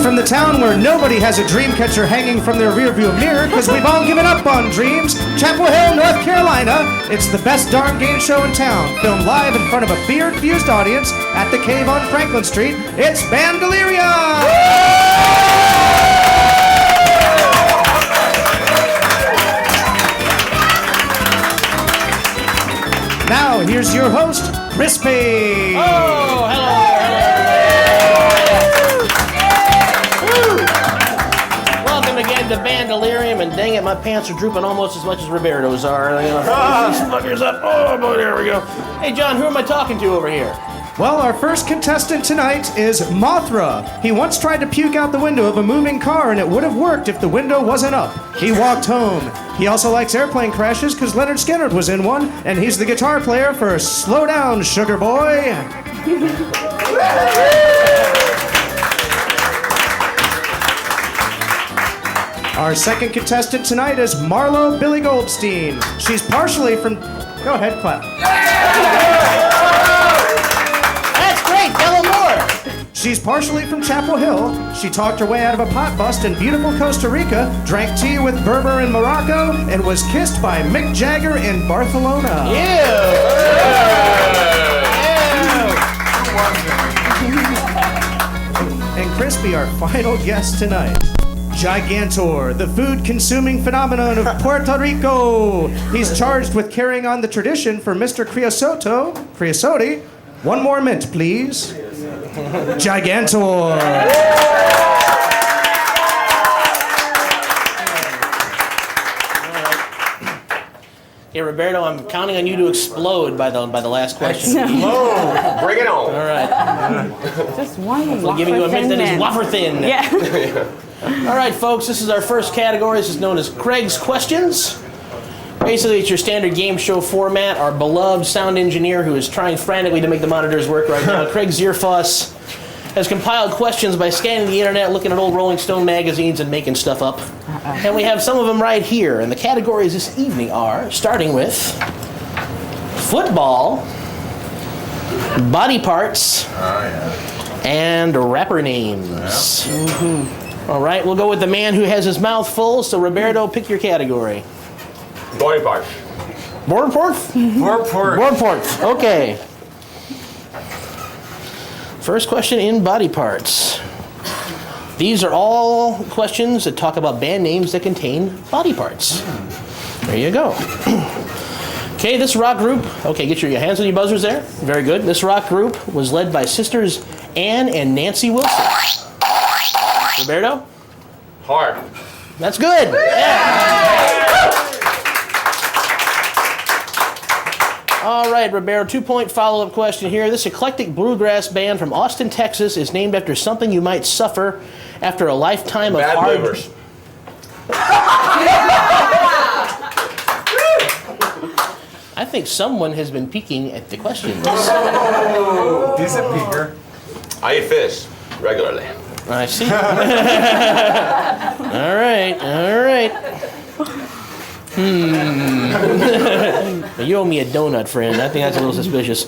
from the town where nobody has a dream catcher hanging from their rearview mirror because we've all given up on dreams, Chapel Hiil, North Carolina, it's the best darn game show in town. Filmed live in front of a beer-infused audience at the Cave on Franklin Street. It's Bandelirium! Now, here's your host, Christie. Oh, hello. Welcome again to Bandelirium, and dang it, my pants are drooping almost as much as Roberto's are. Fuckers up. Oh, boy, there we go. Hey, John, who am I talking to over here? Well, our first contestant tonight is Mothra. He once tried to puke out the window of a moving car, and it would have worked if the window wasn't up. He walked home. He also likes airplane crashes because Leonard Skinner was in one, and he's the guitar player for Slow Down, Sugar Boy. Our second contestant tonight is Marlo Billy Goldstein. She's partially from... Go ahead, clap. Tell him more. She's partially from Chapel Hiil. She talked her way out of a pot bust in beautiful Costa Rica, drank tea with Berber in Morocco, and was kissed by Mick Jagger in Barcelona. And Crispy, our final guest tonight. Gigantor, the food-consuming phenomenon of Puerto Rico. He's charged with carrying on the tradition for Mr. Creosote. One more mint, please. Gigantor. Hey, Roberto, I'm counting on you to explode by the last question. Explode! Bring it on. All right. Just one I'm giving you a mint that is wafer thin. Yeah. All right, folks, this is our first category. This is known as Craig's Questions. Basically, it's your standard game show format. Our beloved sound engineer, who is trying frantically to make the monitors work right now, Craig Zearfoss, has compiled questions by scanning the internet, looking at old Rolling Stone magazines, and making stuff up. And we have some of them right here. And the categories this evening are, starting with football, body parts, and rapper names. All right, we'll go with the man who has his mouth full. So, Roberto, pick your category. Body parts. Board ports? Board ports. Okay. First question in body parts. These are all questions that talk about band names that contain body parts. There you go. Okay, this rock group. Okay, get your hands on your buzzers there. Very good. This rock group was led by sisters Ann and Nancy Wilson. Roberto? Hard. That's good. Yeah. All right, Roberto, 2-point follow-up question here. This eclectic bluegrass band from Austin, Texas is named after something you might suffer after a lifetime of Bad hard... livers. I think someone has been peeking at the questions. He's a peeker. I eat fish regularly. I see. All right. You owe me a donut, friend. I think that's a little suspicious.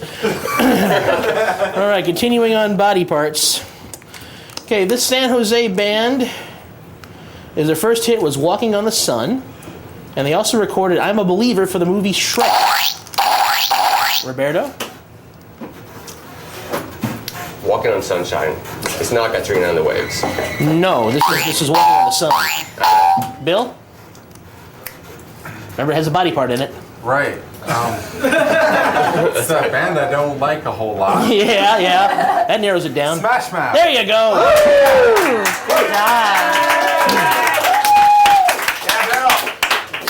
All right, continuing on body parts. Okay, this San Jose band, their first hit was Walking on the Sun, and they also recorded I'm a Believer for the movie Shrek. Roberto? Walking on sunshine. It's not Katrina and the Waves. No, this is Walking on the Sun. Bill? Remember, it has a body part in it. Right. It's a band I don't like a whole lot. Yeah. That narrows it down. Smash Mouth. There you go. Good job.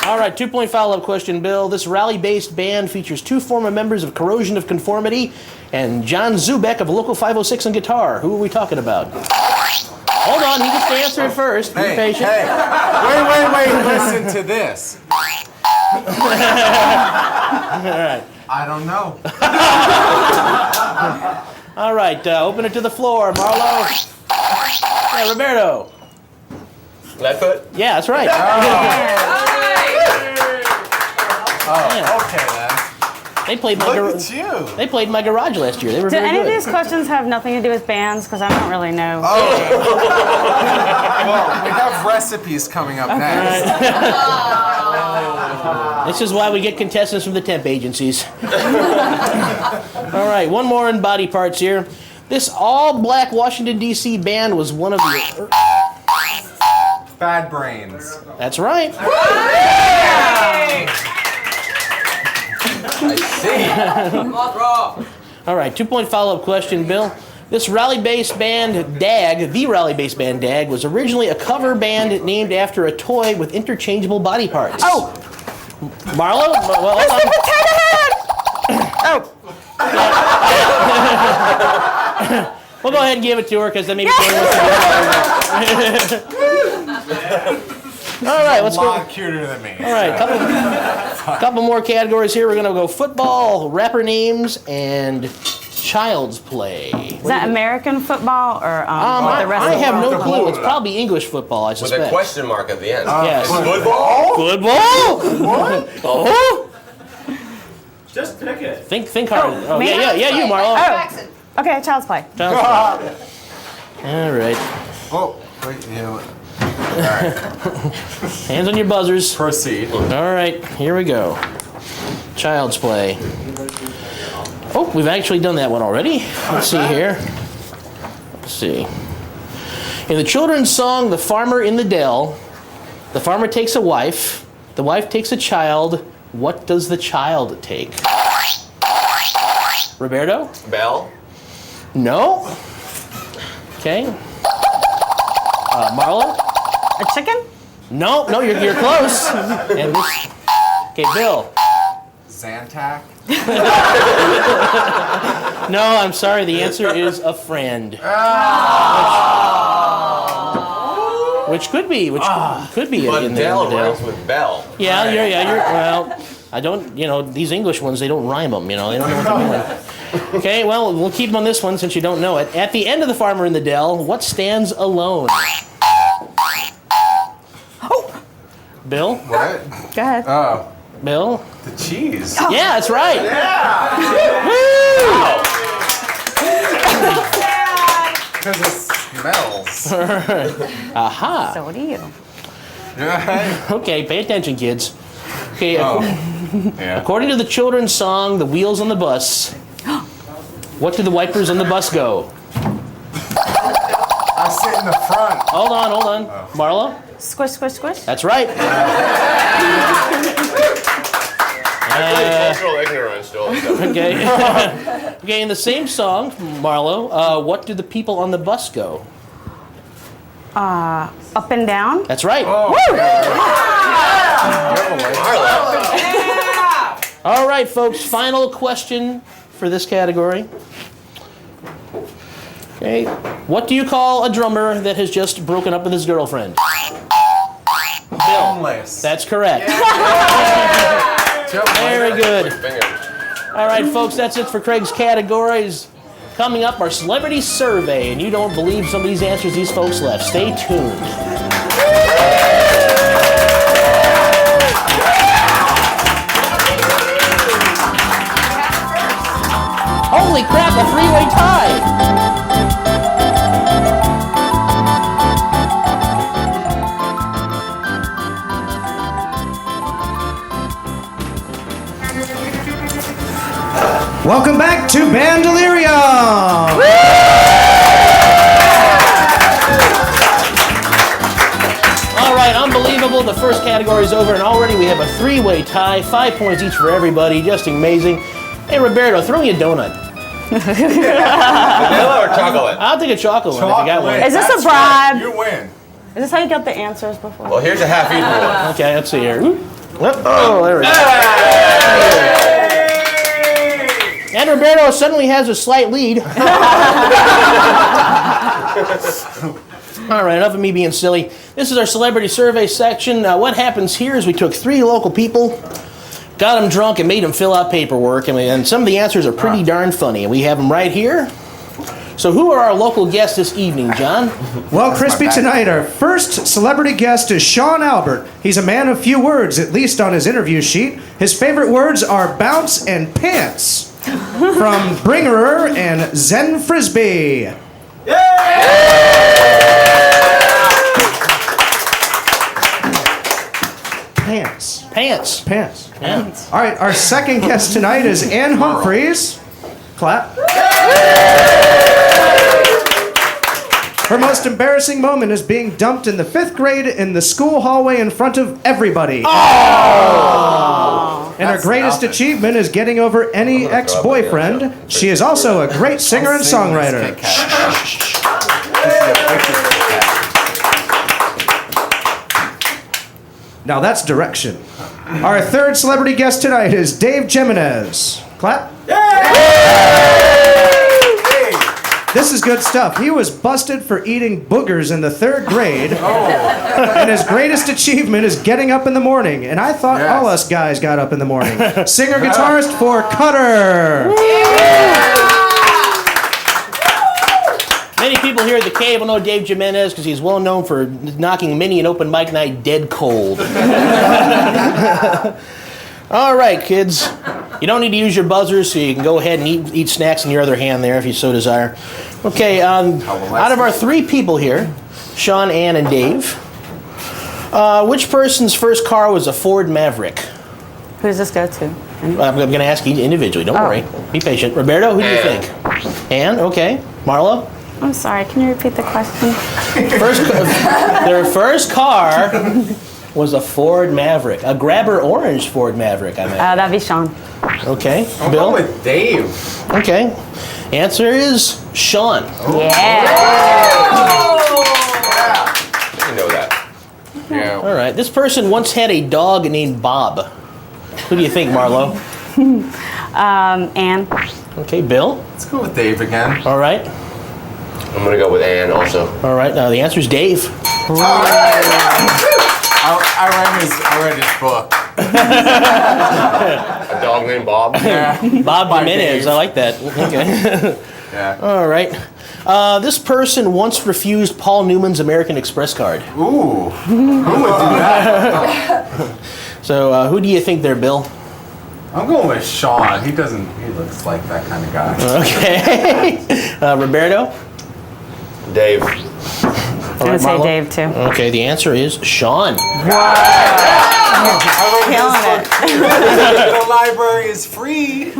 All right, 2-point follow-up question, Bill. This rally-based band features 2 former members of Corrosion of Conformity and John Zubek of Local 506 on guitar. Who are we talking about? Hold on, he gets to answer it first. Be patient. Hey. Wait. Listen to this. All right. I don't know. All right, open it to the floor, Marlo. Yeah, Roberto. Left foot? Yeah, that's right. Oh, okay then. They played my Look at you. They played my garage last year. They were Do very any of good. these questions have nothing to do with bands? Because I don't really know. Well, we have recipes coming up next. This is why we get contestants from the temp agencies. All right, one more in body parts here. This all-black Washington, D.C. band was one of the... Bad Brains. That's right. I see. Mothra. All right, 2-point follow-up question, Bill. This rally-based band, DAG, the rally-based band DAG, was originally a cover band named after a toy with interchangeable body parts. Oh! Marlo? Well, hold on. We'll go ahead and give it to her, because then maybe someone wants to do it. All right, let's A go. lot cuter than me. All right, couple more categories here. We're going to go football, rapper names, and child's play. Is that American football or the rest I of the have world? no clue. It's probably English football, I With suspect. a question mark at the end. Yes. Football? Football? What? Oh. Just pick it. Think hard. Oh, me? yeah, you, Marlo. Oh, okay, child's play. Child's play. All right. Oh, wait, yeah. Hands on your buzzers. Proceed. All right, here we go. Child's play. Oh, we've actually done that one already. Let's see here. Let's see. In the children's song, The Farmer in the Dell, the farmer takes a wife, the wife takes a child. What does the child take? Roberto? Bell? No. Okay. Marlo? A chicken? No, you're close. And this, okay, Bill. Zantac. No, I'm sorry. The answer is a friend. Which could be, could be But in Dell the rhymes with Bell. Yeah, you're. Well, I don't. These English ones, they don't rhyme them. They don't know what they're doing. Okay, well, we'll keep them on this one since you don't know it. At the end of The Farmer in the Dell, what stands alone? Oh! Bill? What? Go ahead. Oh, Bill? the cheese. Yeah, that's right. Because it smells. Aha. So do you. Right? Okay, pay attention, kids. Okay, Oh. Yeah. according to the children's song, The Wheels on the Bus, what do the wipers on the bus go? I sit in the front. Hold on. Marlo? Squish, squish, squish. That's right. Cultural ignorance, Joel. Okay. Okay, in the same song, Marlo, what do the people on the bus go? Up and down. That's right. All right, folks, final question for this category. Okay. What do you call a drummer that has just broken up with his girlfriend? Bill. Homeless. That's correct. Very good. All right, folks, that's it for Craig's categories. Coming up, our celebrity survey, and you don't believe some of these answers these folks left. Stay tuned. Holy crap, a three-way tie! Welcome back to Bandelirium! All right, unbelievable. The first category is over, and already we have a three-way tie. 5 points each for everybody. Just amazing. Hey, Roberto, throw me a donut. Vanilla or chocolate? I'll take a chocolate one if you got one. Is this That's a bribe? right. You win. Is this how you got the answers before? Well, here's a half-eaten one. Okay, let's see here. Oh, there we go. And Roberto suddenly has a slight lead. All right, enough of me being silly. This is our celebrity survey section. What happens here is we took 3 local people, got them drunk, and made them fill out paperwork. And some of the answers are pretty darn funny. And we have them right here. So who are our local guests this evening, John? Well, Crispy, tonight our first celebrity guest is Sean Albert. He's a man of few words, at least on his interview sheet. His favorite words are bounce and pants. From Bringerer and Zen Frisbee. Pants. Pants. Pants. Yeah. All right, our second guest tonight is Ann Humphreys. Clap. Her most embarrassing moment is being dumped in the 5th grade in the school hallway in front of everybody. Oh! And her greatest achievement is getting over any ex-boyfriend. She is also a great singer and songwriter. Now that's direction. Our third celebrity guest tonight is Dave Jimenez. Clap. This is good stuff. He was busted for eating boogers in the 3rd grade. And his greatest achievement is getting up in the morning. And I thought all us guys got up in the morning. Singer-guitarist for Cutter. Many people here at the cave will know Dave Jimenez because he's well known for knocking many an open mic night dead cold. All right, kids. You don't need to use your buzzers, so you can go ahead and eat snacks in your other hand there if you so desire. Okay, out of our 3 people here, Sean, Ann, and Dave, which person's first car was a Ford Maverick? Who does this go to? I'm going to ask you individually. Don't worry. Be patient. Roberto, who do you think? Ann, okay. Marlo? I'm sorry, can you repeat the question? Their first car was a Ford Maverick. A grabber orange Ford Maverick, I meant. That'd be Sean. Okay. I'm Bill? going with Dave. Okay. Answer is Sean. Yeah. You know that. Yeah. All right. This person once had a dog named Bob. Who do you think, Marlo? Ann. Okay, Bill? Let's go with Dave again. All right. I'm gonna go with Ann also. All right. Now the answer is Dave. I read his book. A dog named Bob. Yeah. Bob Jimenez. Dave. I like that. Okay. Yeah. All right. This person once refused Paul Newman's American Express card. Ooh. Who would do that? So who do you think there, Bill? I'm going with Sean. He looks like that kind of guy. Okay. Roberto? Dave. I'm going to say Dave, too. Okay, the answer is Sean. Killing it. The library is free.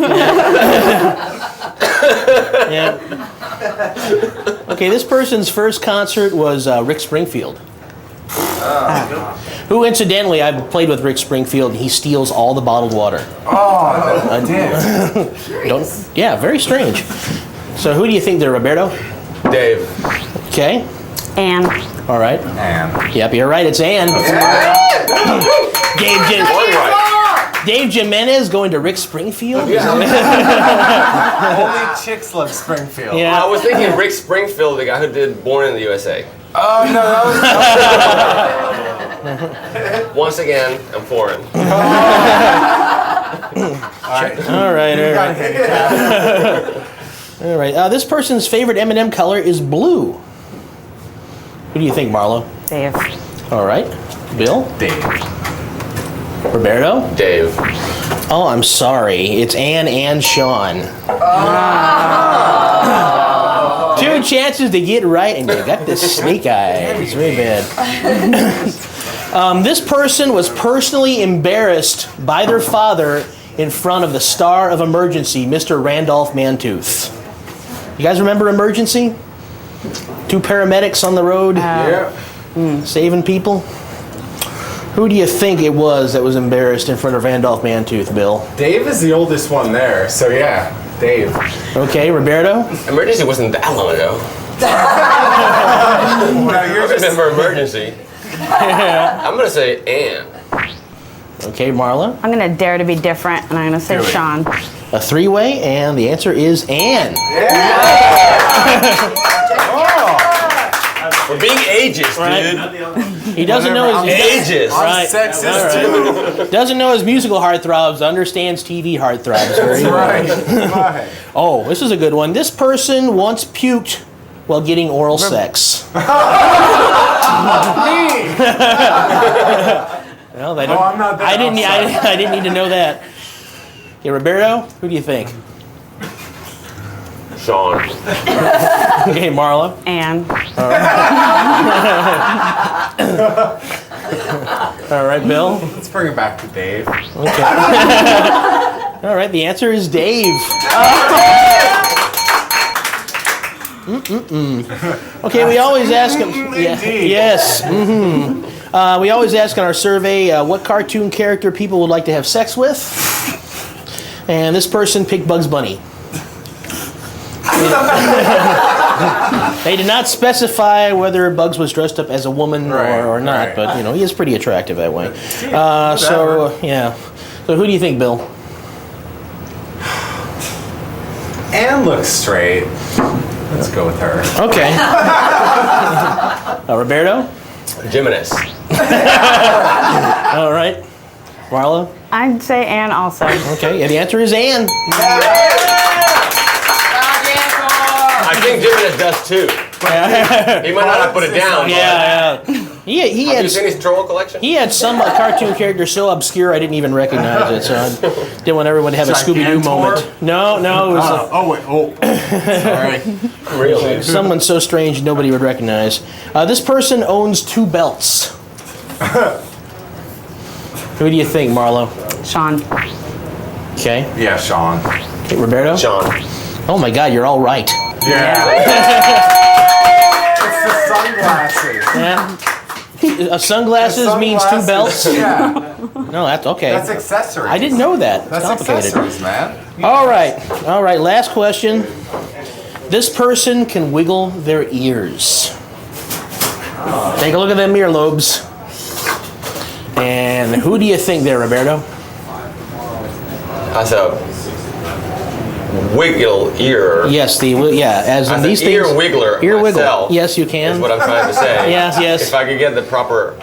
Yeah. Okay, this person's first concert was Rick Springfield. Who, incidentally, I've played with Rick Springfield, and he steals all the bottled water. Oh, damn. Yeah, very strange. So who do you think there, Roberto? Dave. Okay. Ann. All right. Ann. Yep, you're right. It's Ann. Dave Jimenez going to Rick Springfield? Only chicks love Springfield. Yeah. I was thinking Rick Springfield, the guy who did Born in the USA. Oh, no, that was... Once again, I'm foreign. All right. All right. This person's favorite M&M color is blue. Who do you think, Marlo? Dave. All right. Bill? Dave. Roberto? Dave. Oh, I'm sorry. It's Ann and Sean. Two chances to get right, and you got this snake eye. It's very bad. This person was personally embarrassed by their father in front of the star of Emergency, Mr. Randolph Mantooth. You guys remember Emergency? 2 paramedics on the road saving people. Who do you think it was that was embarrassed in front of Randolph Mantooth, Bill? Dave is the oldest one there, so yeah, Dave. Okay, Roberto? Emergency wasn't that long ago. No, I remember Emergency. I'm gonna say Ann. Okay, Marla? I'm going to dare to be different, and I'm going to say Sean. A 3-way, and the answer is Ann. We're being ageist, Right. dude. He doesn't know his Ageist. Right. Sexist too. Doesn't know his musical heartthrobs, understands TV heartthrobs. Very well. Right. Oh, this is a good one. This person once puked while getting oral sex. Well, they don't, I'm not that I didn't need to know that. Yeah, Roberto, who do you think? Sean. Okay, Marlo. Anne. All right, Bill. Let's bring it back to Dave. Okay. All right, the answer is Dave. Okay, we always ask him. Yeah, yes. We always ask in our survey what cartoon character people would like to have sex with, and this person picked Bugs Bunny. They did not specify whether Bugs was dressed up as a woman or not, right. but he is pretty attractive that way. So who do you think, Bill? Anne looks straight. Let's go with her. Okay. Roberto? Jimenez. All right. Marlo? I'd say Anne also. Okay, yeah, the answer is Anne. I think Jimenez does too. He might not have put it down. Yeah. He Have you had seen his troll collection? he had some cartoon character so obscure I didn't even recognize it, so I didn't want everyone to have a Scooby-Doo Gigantor? moment. No, it was Sorry. Really? someone so strange nobody would recognize. This person owns 2 belts. Who do you think, Marlo? Sean. Okay. Yeah, Sean. Okay, Roberto? Sean. Oh my God, you're all right. Yeah. It's the sunglasses. Yeah. Sunglasses means 2 belts? Yeah. No, that's okay. That's accessories. I didn't know that. It's That's complicated. accessories, man. All right. Last question. This person can wiggle their ears. Take a look at them earlobes. And who do you think there, Roberto? That's a wiggle ear. Yes, as in As these an ear things. wiggler Ear wiggle. myself, Yes, you can. Is what I'm trying to say. Yes. If I could get the proper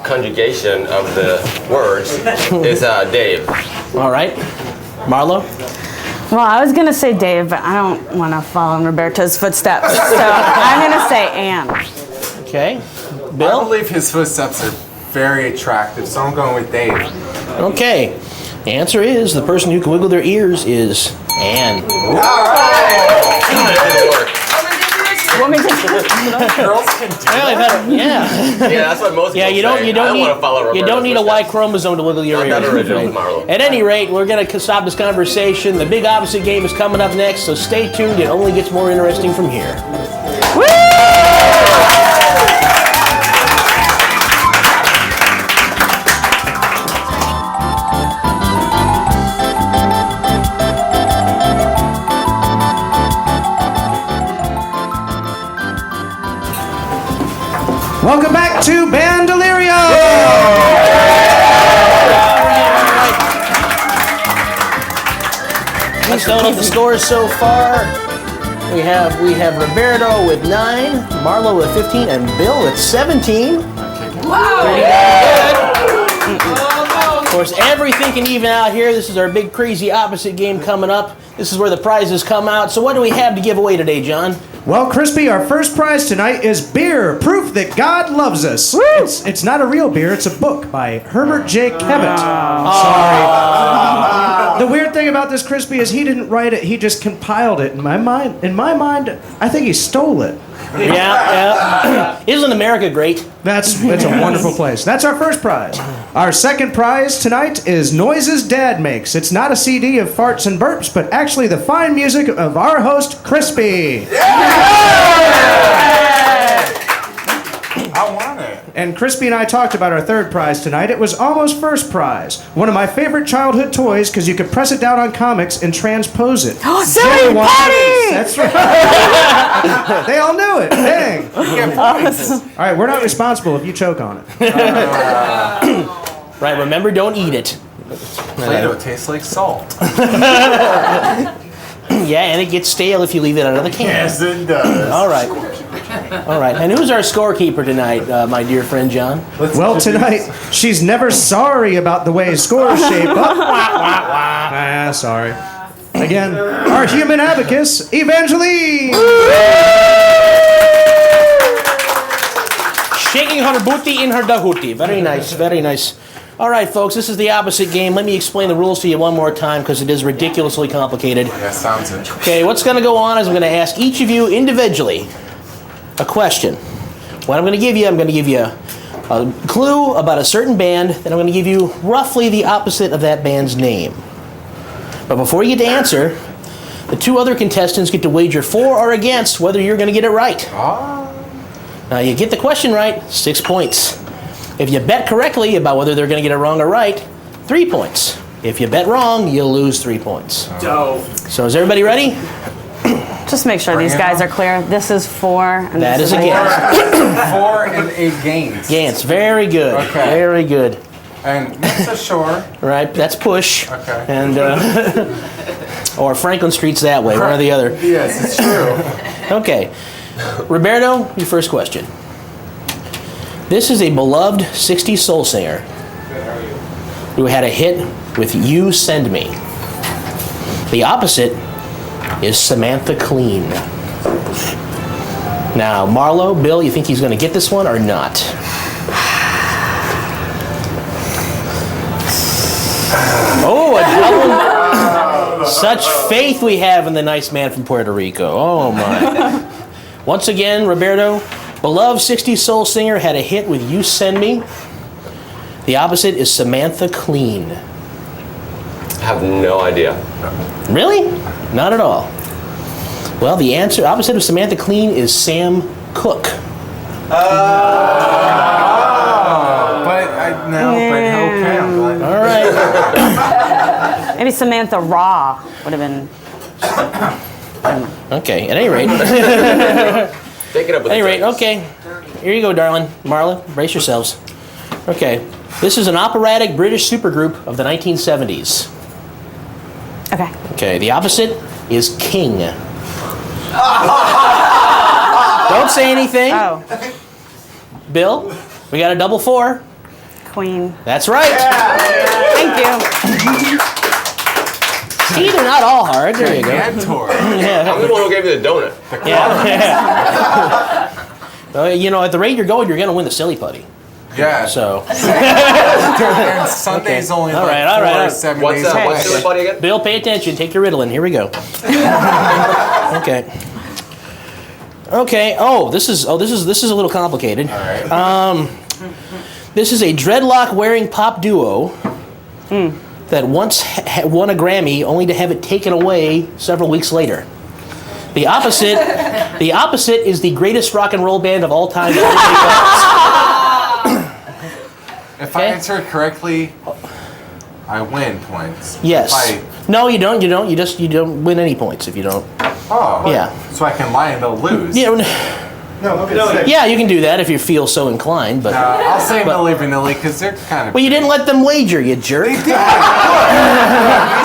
conjugation of the words, it's Dave. All right. Marlo? Well, I was going to say Dave, but I don't want to follow in Roberto's footsteps. So I'm going to say Anne. Okay. I Bill? believe his footsteps are very attractive, so I'm going with Dave. Okay. The answer is the person who can wiggle their ears is Anne. That didn't work. Want me to Girls can do Well, yeah. Yeah, that's what most Yeah, people you don't say. you I don't want to follow need you Roberto's don't need a Y footsteps. chromosome to wiggle your Not ears. that original, Marlo. At any rate, we're going to stop this conversation. The big opposite game is coming up next, so stay tuned. It only gets more interesting from here. Welcome back to Bandelirium! Let's note up the scores so far. We have Roberto with 9, Marlo with 15, and Bill with 17. Of course, everything can even out here. This is our big crazy opposite game coming up. This is where the prizes come out. So what do we have to give away today, John? Well, Crispy, our first prize tonight is beer, proof that God loves us. It's not a real beer, it's a book by Herbert J. Kevitt. Sorry. The weird thing about this, Crispy, is he didn't write it, he just compiled it. In my mind, I think he stole it. Yeah. Isn't America great? It's a wonderful place. That's our first prize. Our second prize tonight is Noises Dad Makes. It's not a CD of farts and burps, but actually the fine music of our host, Crispy. I want it. And Crispy and I talked about our third prize tonight. It was almost first prize. One of my favorite childhood toys because you could press it down on comics and transpose it. Oh, silly Jerry Patty! That's right. They all knew it. Dang. All right, we're not responsible if you choke on it. Right, remember, don't eat it. Play-Doh tastes like salt. Yeah, and it gets stale if you leave it out of the can. Yes, it does. All right. All right. And who's our scorekeeper tonight, my dear friend John? Well, tonight, she's never sorry about the way scores shape up. Sorry. Again, our human abacus, Evangeline! Shaking her booty in her dahuti. Very nice, very nice. All right, folks, this is the opposite game. Let me explain the rules to you one more time because it is ridiculously complicated. Yeah, sounds it. Okay, what's going to go on is I'm going to ask each of you individually a question. What I'm going to give you a clue about a certain band, then I'm going to give you roughly the opposite of that band's name. But before you get to answer, the two other contestants get to wager for or against whether you're going to get it right. Now, you get the question right, 6 points. If you bet correctly about whether they're going to get it wrong or right, 3 points. If you bet wrong, you'll lose 3 points. So is everybody ready? Just make sure these guys are clear. This is 4. And That this is a against. 4 and 8 gains. Gantz, very good. Okay. Very good. And next to shore. Right, that's push. Okay. And or Franklin Street's that way, one or the other. Yes, it's true. Okay. Roberto, your first question. This is a beloved 60s soul singer who had a hit with You Send Me. The opposite is Samantha Clean. Now, Marlo, Bill, you think he's going to get this one or not? Oh, a double. Such faith we have in the nice man from Puerto Rico. Oh, my. Once again, Roberto, beloved 60s soul singer, had a hit with You Send Me. The opposite is Samantha Clean. I have no idea. Really? Not at all. Well, the answer, opposite of Samantha Clean, is Sam Cooke. All right. Maybe Samantha Raw would have been. Okay, at any rate. Take it up with At any the rate, judges. okay. Here you go, darling. Marla, brace yourselves. Okay. This is an operatic British supergroup of the 1970s. Okay. Okay, the opposite is King. Don't say anything. Oh, Bill, we got a double 4. Queen. That's right. Thank you. See, they're not all hard. There you go. Gigantor. I'm the one who gave you the donut. Yeah. You know, at the rate you're going, you're going to win the silly putty. Yeah. So, And Sunday's only All like right, all right. 4 or 7 What's days away. what's the buddy again? Bill, pay attention. Take your Ritalin. Here we go. Okay. Okay. This is a little complicated. All right. This is a dreadlock-wearing pop duo that once won a Grammy, only to have it taken away several weeks later. The opposite is the greatest rock and roll band of all time. If I answer it correctly, I win points. Yes. If No, you don't. You don't. You don't win any points if you don't. Yeah. So I can lie and they'll lose. Yeah, you can do that if you feel so inclined. But I'll say Milli Vanilli because they're kind of. well, you didn't let them wager, you jerk.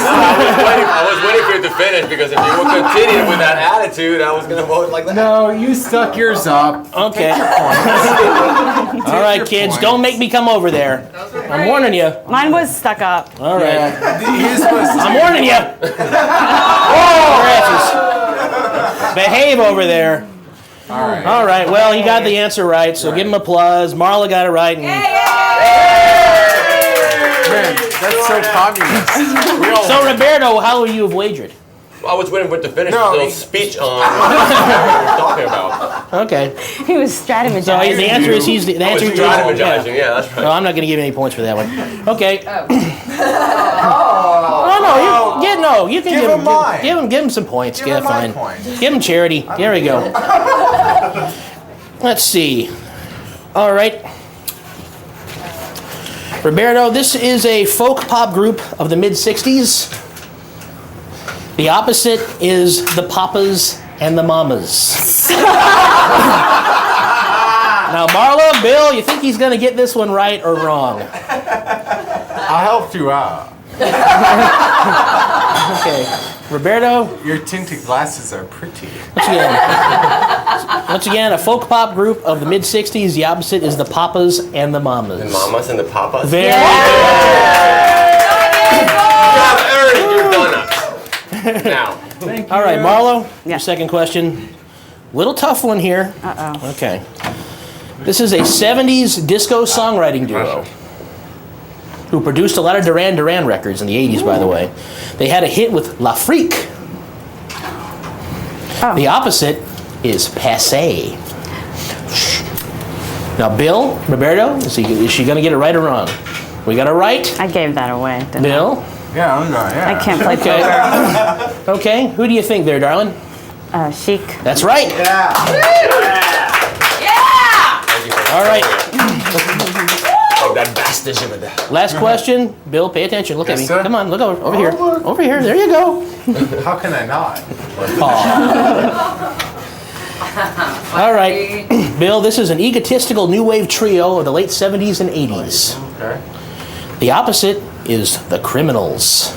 I was waiting for you to finish because if you would continue with that attitude, I was going to vote like that. No, you stuck yours up. Okay. Take your points. All right, your kids, points. don't make me come over there. I'm warning you. Mine was stuck up. All right. Yeah, his was I'm warning you. Behave over there. All right. All right. Well, he got the answer right, so give him applause. Marla got it right. And Man, that's so communist. so, Roberto, how would you have wagered? I was waiting for it to finish No, his little he- speech on what we were talking about. Okay. He was So strategizing. the answer is he's the I was answer. strategizing, yeah, that's right. No, I'm not going to give any points for that one. Okay. Oh, you can Give him mine. give him some points. Give him my fine. point. Give him charity. There we go. Let's see. All right. Roberto, this is a folk pop group of the mid-'60s. The opposite is the Papas and the Mamas. Now, Marlo, Bill, you think he's going to get this one right or wrong? I'll help you out. Okay. Roberto, Your tinted glasses are pretty. once again, a folk pop group of the mid-'60s. The opposite is the Papas and the Mamas. The mamas and the papas. Very You have earned your donuts. Now. All right, Marlo, Yeah. your second question. Little tough one here. Uh-oh. Okay. This is a 70s disco songwriting duo who produced a lot of Duran Duran records in the 80s, by the way. They had a hit with La Freak. Oh. The opposite is Passé. Now, Bill, Roberto, is she going to get it right or wrong? We got it right? I gave that away. Didn't Bill? Yeah, I'm not. Yeah. I can't play Okay. poker. Okay, who do you think there, darling? Chic. That's right. Yeah. All right. Oh, that bastard over there. Last question. Bill, pay attention. Look at Yes, me. sir. Come on, look over here. Over here. There you go. How can I not? All right. Bill, this is an egotistical new wave trio of the late 70s and 80s. Okay. The opposite is the Criminals.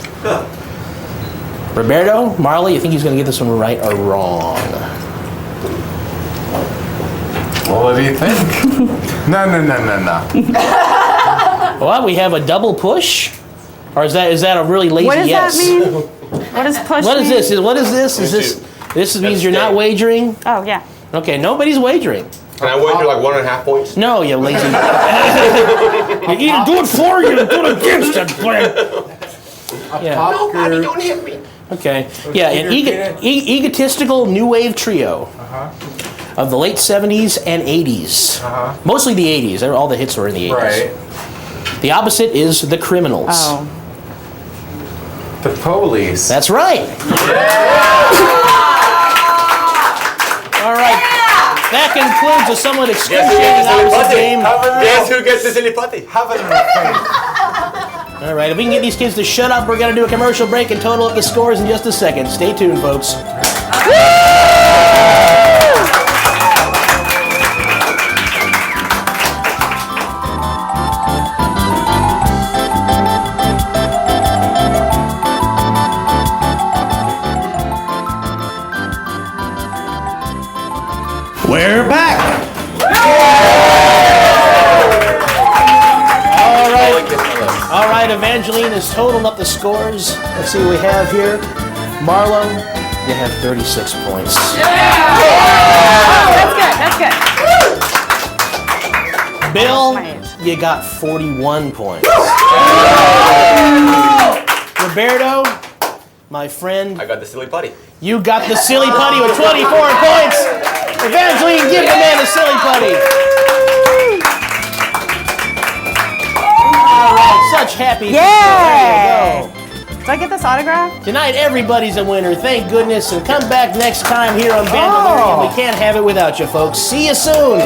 Roberto, Marlo, you think he's going to get this one right or wrong? Well, what do you think? No. Well, we have a double push. Or is that a really lazy What does yes? that mean? What does push What is mean? this? What is this? This means you're not wagering? Oh, yeah. Okay, nobody's wagering. Can I wager like 1.5 points? No, you lazy. You either do it for you or do it against it. Yeah. Nobody, don't hit me. Okay. Yeah, an egotistical new wave trio of the late 70s and 80s. Mostly the 80s. All the hits were in the 80s. Right. The opposite is the Criminals. Oh. The police. That's right. All right. That concludes a somewhat excruciating opposite game. Guess who gets the silly putty? Have it in the face. All right, if we can get these kids to shut up, we're going to do a commercial break and total up the scores in just a second. Stay tuned, folks. We're back. All right, Evangeline has totaled up the scores. Let's see what we have here. Marlo, you have 36 points. That's good. Bill, My age. you got 41 points. Roberto, my friend, I got the silly putty. you got the silly putty with 24 points. Evangeline, give the man a silly putty. All right, such happy people. There you go. Do I get this autograph? Tonight, everybody's a winner. Thank goodness. And come back next time here on Bandelirium. We can't have it without you, folks. See you soon.